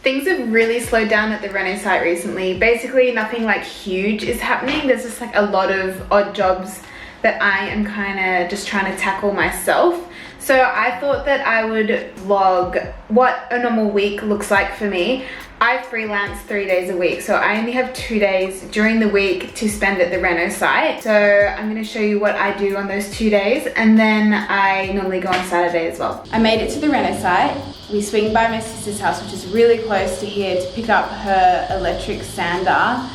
Things have really slowed down at the reno site recently. Basically, nothing like huge is happening. There's just like a lot of odd jobs that I am kind of just trying to tackle myself. So I thought that I would vlog what a normal week looks like for me. I freelance 3 days a week, so I only have 2 days during the week to spend at the reno site. So I'm going to show you what I do on those 2 days, and then I normally go on Saturday as well. I made it to the reno site. We swing by my sister's house, which is really close to here, to pick up her electric sander.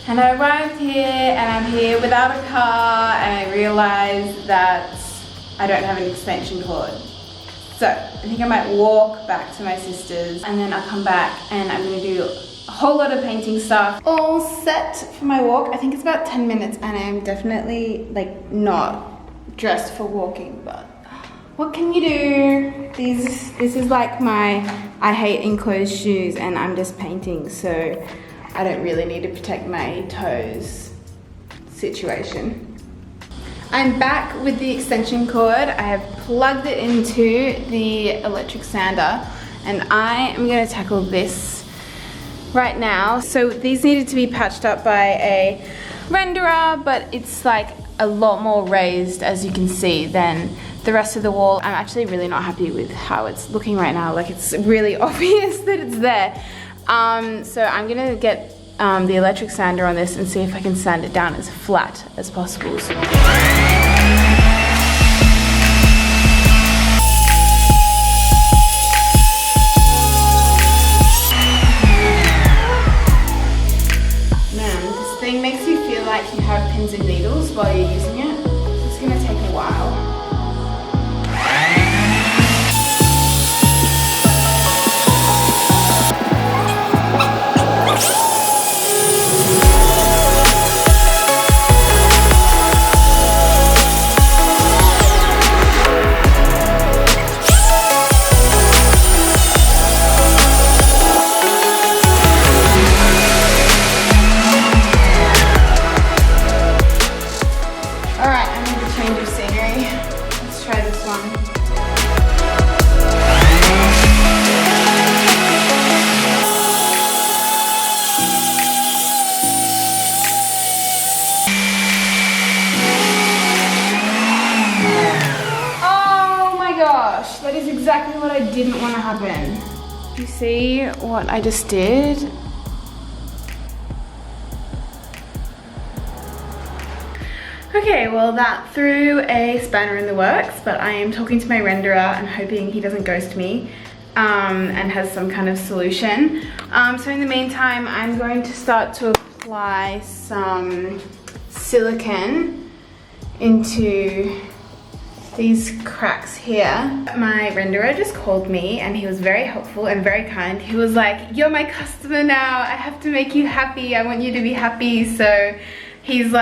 And I arrived here, and I'm here without a car, and I realized that I don't have an extension cord. So I think I might walk back to my sister's, and then I'll come back and I'm gonna do a whole lot of painting stuff. All set for my walk. I think it's about 10 minutes, and I'm definitely like not dressed for walking, but what can you do? This is like my I hate enclosed shoes, and I'm just painting, so I don't really need to protect my toes situation. I'm back with the extension cord. I have plugged it into the electric sander, and I am going to tackle this right now. So these needed to be patched up by a renderer, but it's like a lot more raised, as you can see, than the rest of the wall. I'm actually really not happy with how it's looking right now. Like, it's really obvious that it's there. So I'm going to get the electric sander on this and see if I can sand it down as flat as possible. Man, this thing makes you feel like you have pins and needles while you're using it. It's gonna take a while. That is exactly what I didn't want to happen. You see what I just did? Okay, well that threw a spanner in the works, but I am talking to my renderer. I'm hoping he doesn't ghost me and has some kind of solution. So in the meantime, I'm going to start to apply some silicone into these cracks here. My renderer just called me, and he was very helpful and very kind. He was like, "You're my customer now. I have to make you happy. I want you to be happy." So he's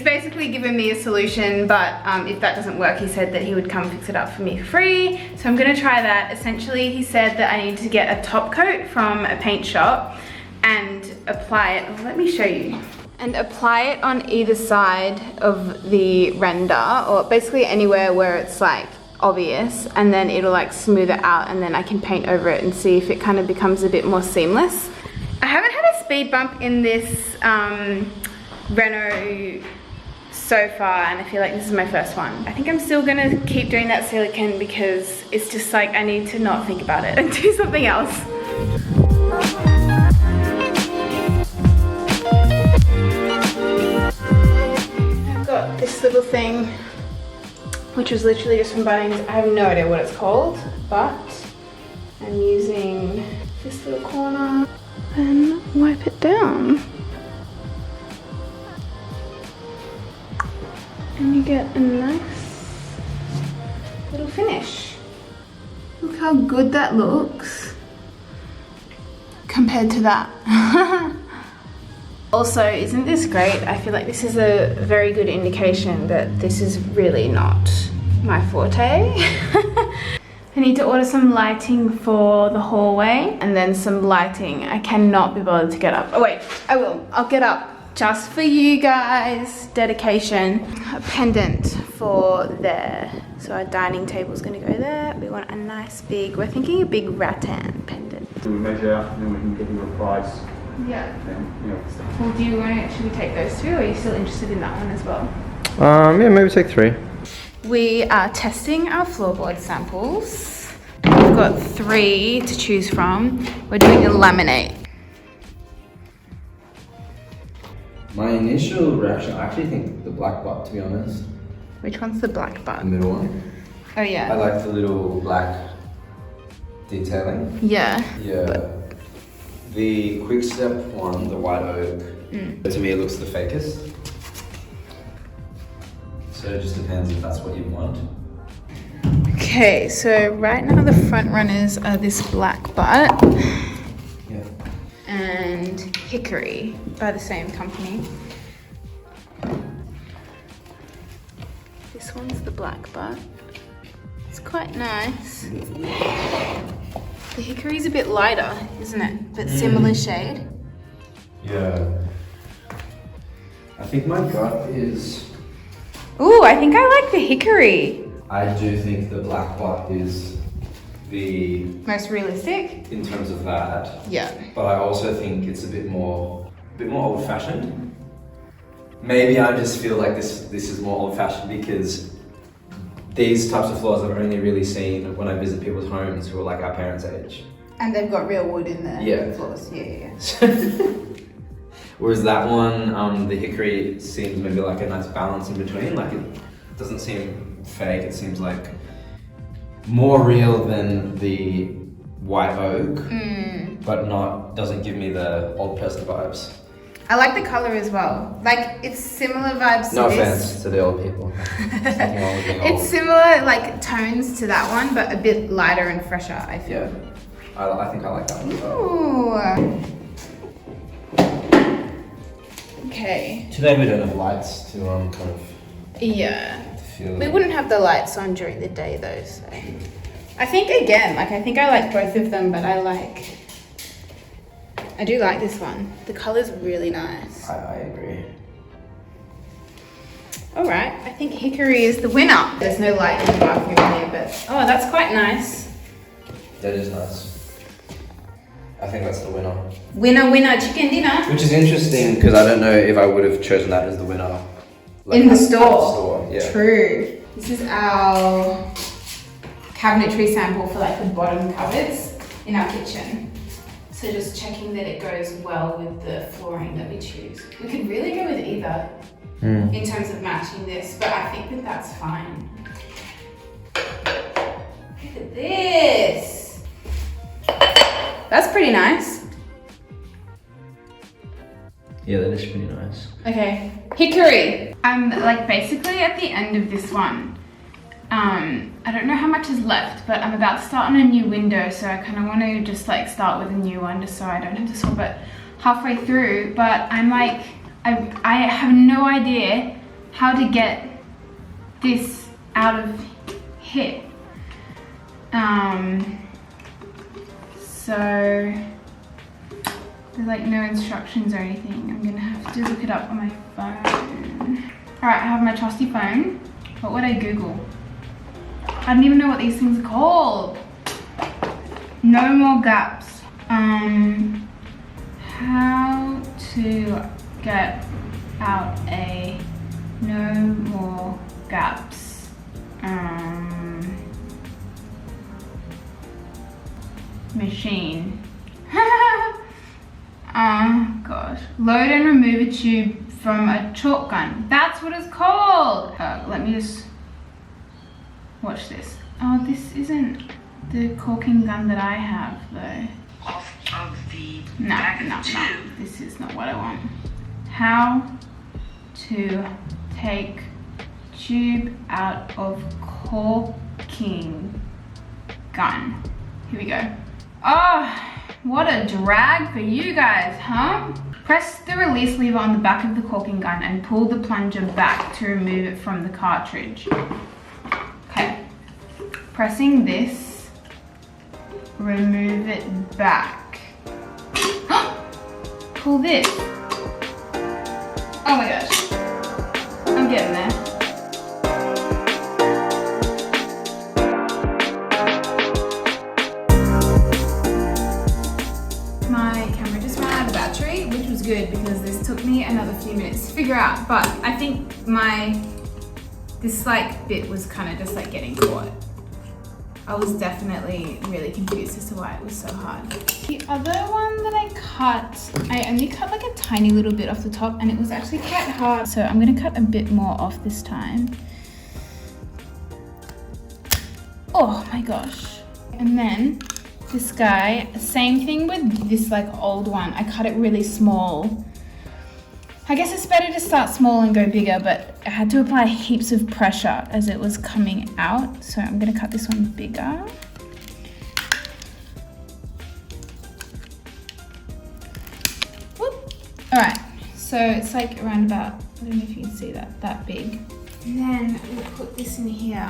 basically given me a solution, but if that doesn't work, he said that he would come fix it up for me for free. So I'm gonna try that. Essentially, he said that I need to get a top coat from a paint shop and apply it. Oh, let me show you. And apply it on either side of the render, or basically anywhere where it's like obvious, and then it'll like smooth it out, and then I can paint over it and see if it kind of becomes a bit more seamless. I haven't had a speed bump in this reno so far, and I feel like this is my first one. I think I'm still gonna keep doing that silicone because it's just like I need to not think about it and do something else. This little thing, which was literally just from Bunnings. I have no idea what it's called, but I'm using this little corner and wipe it down. And you get a nice little finish. Look how good that looks compared to that. Also, isn't this great? I feel like this is a very good indication that this is really not my forte. I need to order some lighting for the hallway, and then some lighting. I cannot be bothered to get up. Oh wait, I will. I'll get up just for you guys. Dedication. A pendant for there. So our dining table's gonna go there. We want a nice big, we're thinking a big rattan pendant. We measure and then we can give you a price. Yeah. Then, you know, Well, do you want to, should we take those two, or are you still interested in that one as well? Yeah, maybe take 3. We are testing our floorboard samples. We've got 3 to choose from. We're doing a laminate. My initial reaction, I actually think the black butt, to be honest. Which one's the black The butt? middle one. Oh I yeah. like the little black detailing. Yeah. Yeah. The quick step one, the white oak, to me it looks the fakest. So it just depends if that's what you want. Okay, so right now the front runners are this black butt Yeah. and hickory by the same company. This one's the black butt. It's quite nice. The hickory's a bit lighter, isn't it? But similar shade. Yeah. I think my gut is, Ooh, I think I like the hickory. I do think the black butt is the, Most realistic? in terms of that. Yeah. But I also think it's a bit more old-fashioned. Maybe I just feel like this is more old-fashioned because these types of floors I've only really seen when I visit people's homes who are like our parents' age. And they've got real wood in the Yeah. floors. Yeah. Whereas that one, the hickory seems maybe like a nice balance in between. Like it doesn't seem fake. It seems like more real than the white oak, but doesn't give me the old person vibes. I like the color as well. Like it's similar vibes No to this. offense to the old people. There's nothing wrong with being old. It's similar like tones to that one, but a bit lighter and fresher, I feel. Yeah, I think I like that one as well. Ooh. Okay. Today we don't have lights to kind of Yeah. feel. We wouldn't have the lights on during the day though, so. I think again, like I think I like both of them, but I do like this one. The color's really nice. I agree. All right, I think hickory is the winner. There's no light in the bathroom here, but oh, that's quite nice. That is nice. I think that's the winner. Winner, winner, chicken dinner. Which is interesting because I don't know if I would have chosen that as the winner. Like, In the at store. Yeah. True. This is our cabinetry sample for like the bottom cupboards in our kitchen. So just checking that it goes well with the flooring that we choose. We could really go with either in terms of matching this, but I think that that's fine. Look at this. That's pretty nice. Yeah, that is pretty nice. Okay, hickory. I'm like basically at the end of this one. I don't know how much is left, but I'm about to start on a new window, so I kind of want to just like start with a new one just so I don't have to swap it halfway through. But I'm like, I have no idea how to get this out of here. So there's like no instructions or anything. I'm gonna have to look it up on my phone. All right, I have my trusty phone. What would I Google? I don't even know what these things are called. No more gaps. How to get out a no more gaps. Machine. Oh gosh. Load and remove a tube from a chalk gun. That's what it's called. Let me just watch this. Oh, this isn't the caulking gun that I have though. No. This is not what I want. How to take tube out of caulking gun. Here we go. Oh, what a drag for you guys, huh? Press the release lever on the back of the caulking gun and pull the plunger back to remove it from the cartridge. Okay, pressing this, remove it back. Pull this. Oh my gosh, I'm getting there. my camera just ran out of battery, which was good because this took me another few minutes to figure out, but I think this like bit was kind of just like getting caught. I was definitely really confused as to why it was so hard. The other one that I only cut like a tiny little bit off the top, and it was actually quite hard. So I'm gonna cut a bit more off this time. Oh my gosh. And then this guy, same thing with this like old one. I cut it really small. I guess it's better to start small and go bigger, but I had to apply heaps of pressure as it was coming out. So I'm gonna cut this one bigger. Whoop. All right, so it's like around about, I don't know if you can see that big. And then we'll put this in here.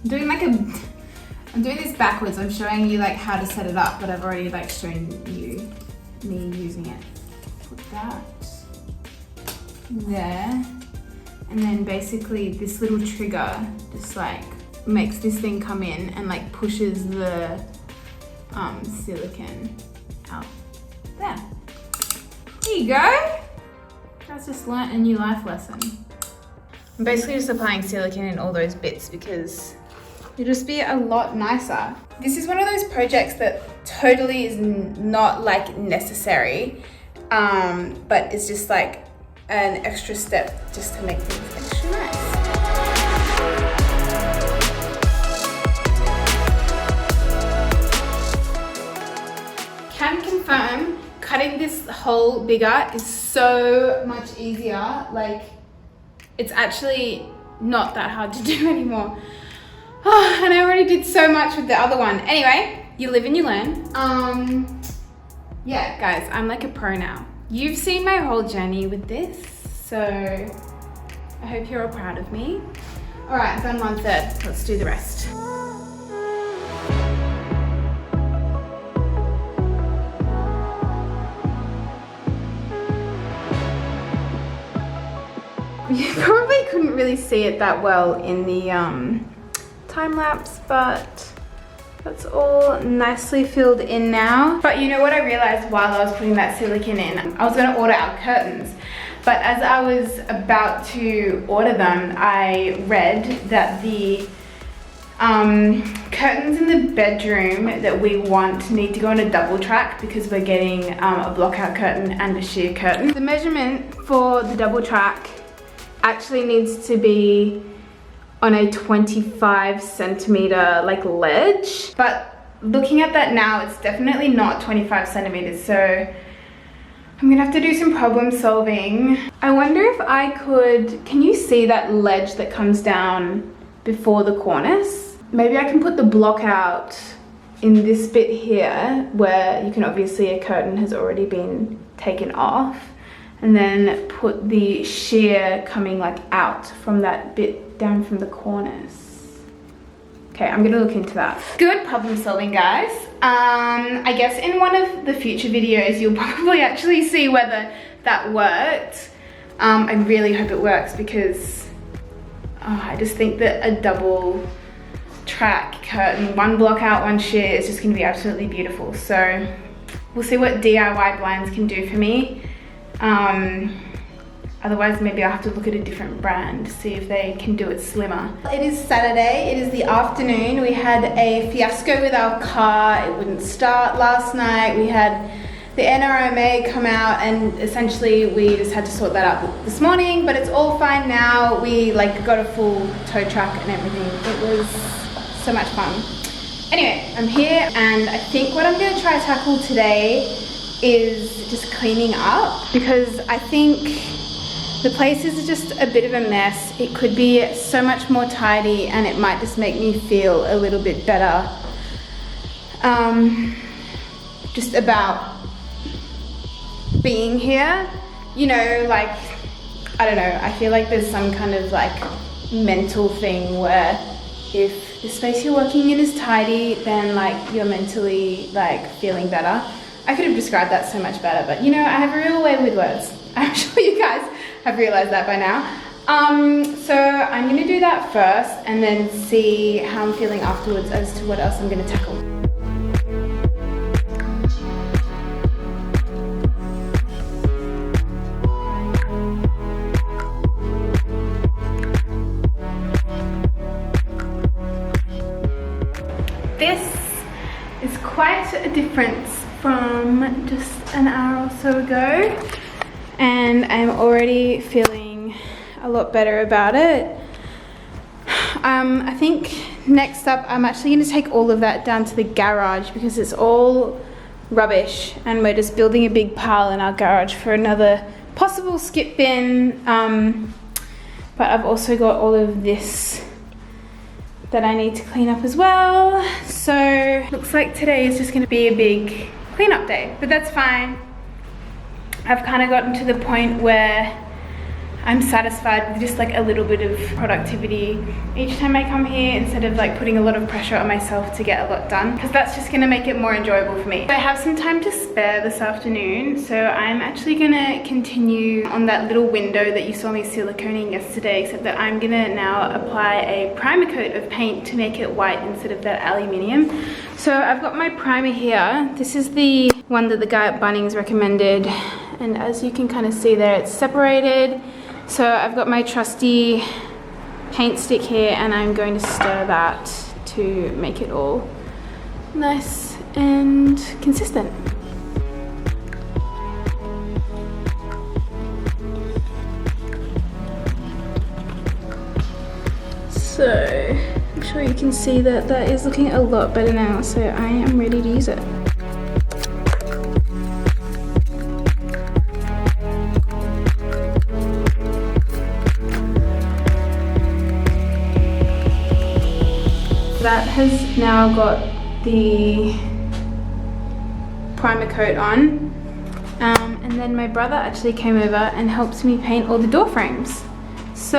I'm doing this backwards. I'm showing you like how to set it up, but I've already like shown you me using it. Put that there, and then basically this little trigger just like makes this thing come in and like pushes the silicone out there. There you go. Guys just learnt a new life lesson. I'm basically just applying silicone in all those bits because it'll just be a lot nicer. This is one of those projects that totally is not like necessary, but it's just like an extra step just to make things extra nice. Can confirm, cutting this hole bigger is so much easier. Like, it's actually not that hard to do anymore. Oh, and I already did so much with the other one. Anyway, you live and you learn. Yeah, guys, I'm like a pro now. You've seen my whole journey with this, so I hope you're all proud of me. All right, I've done 1/3. Let's do the rest. You probably couldn't really see it that well in the time lapse, but that's all nicely filled in now. But you know what I realized while I was putting that silicone in? I was gonna order our curtains, but as I was about to order them, I read that the curtains in the bedroom that we want need to go on a double track because we're getting a block-out curtain and a sheer curtain. The measurement for the double track actually needs to be on a 25 centimeter like ledge, but looking at that now, it's definitely not 25 centimeters, so I'm gonna have to do some problem solving. I wonder if I could, can you see that ledge that comes down before the cornice? Maybe I can put the block out in this bit here where you can obviously, a curtain has already been taken off, and then put the sheer coming like out from that bit down from the cornice. Okay, I'm gonna look into that. Good problem solving, guys. I guess in one of the future videos, you'll probably actually see whether that worked. I really hope it works because I just think that a double track curtain, one block out, one sheer, is just gonna be absolutely beautiful. So we'll see what DIY blinds can do for me. Otherwise, maybe I'll have to look at a different brand, see if they can do it slimmer. It is Saturday, it is the afternoon. We had a fiasco with our car. It wouldn't start last night. We had the NRMA come out and essentially we just had to sort that out this morning, but it's all fine now. We like got a full tow truck and everything. It was so much fun. Anyway, I'm here and I think what I'm gonna try to tackle today is just cleaning up because I think the place is just a bit of a mess. It could be so much more tidy and it might just make me feel a little bit better just about being here. You know, like, I don't know, I feel like there's some kind of like mental thing where if the space you're working in is tidy, then like you're mentally like feeling better. I could have described that so much better, but you know, I have a real way with words. I'm sure you guys have realized that by now. So I'm gonna do that first and then see how I'm feeling afterwards as to what else I'm gonna tackle. a difference from just an hour or so ago, and I'm already feeling a lot better about it. I think next up I'm actually going to take all of that down to the garage because it's all rubbish and we're just building a big pile in our garage for another possible skip bin. But I've also got all of this that I need to clean up as well. So looks like today is just going to be a big cleanup day, but that's fine. I've kind of gotten to the point where I'm satisfied with just like a little bit of productivity each time I come here instead of like putting a lot of pressure on myself to get a lot done, because that's just going to make it more enjoyable for me. I have some time to spare this afternoon, so I'm actually going to continue on that little window that you saw me siliconing yesterday, except that I'm going to now apply a primer coat of paint to make it white instead of that aluminium. So I've got my primer here. This is the one that the guy at Bunnings recommended, and as you can kind of see there, it's separated. So I've got my trusty paint stick here and I'm going to stir that to make it all nice and consistent. So I'm sure you can see that that is looking a lot better now, so I am ready to use it. That has now got the primer coat on, and then my brother actually came over and helped me paint all the door frames. So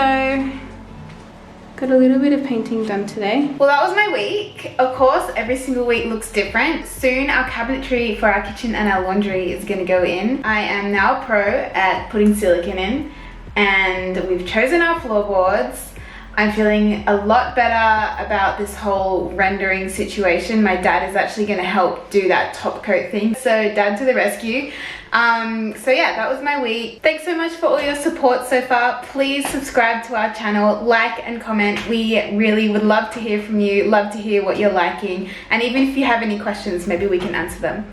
got a little bit of painting done today. Well, that was my week. Of course, every single week looks different. Soon our cabinetry for our kitchen and our laundry is going to go in. I am now a pro at putting silicone in, and we've chosen our floorboards. I'm feeling a lot better about this whole rendering situation. My dad is actually going to help do that top coat thing. So dad to the rescue. So yeah, that was my week. Thanks so much for all your support so far. Please subscribe to our channel, like and comment. We really would love to hear from you, love to hear what you're liking. And even if you have any questions, maybe we can answer them.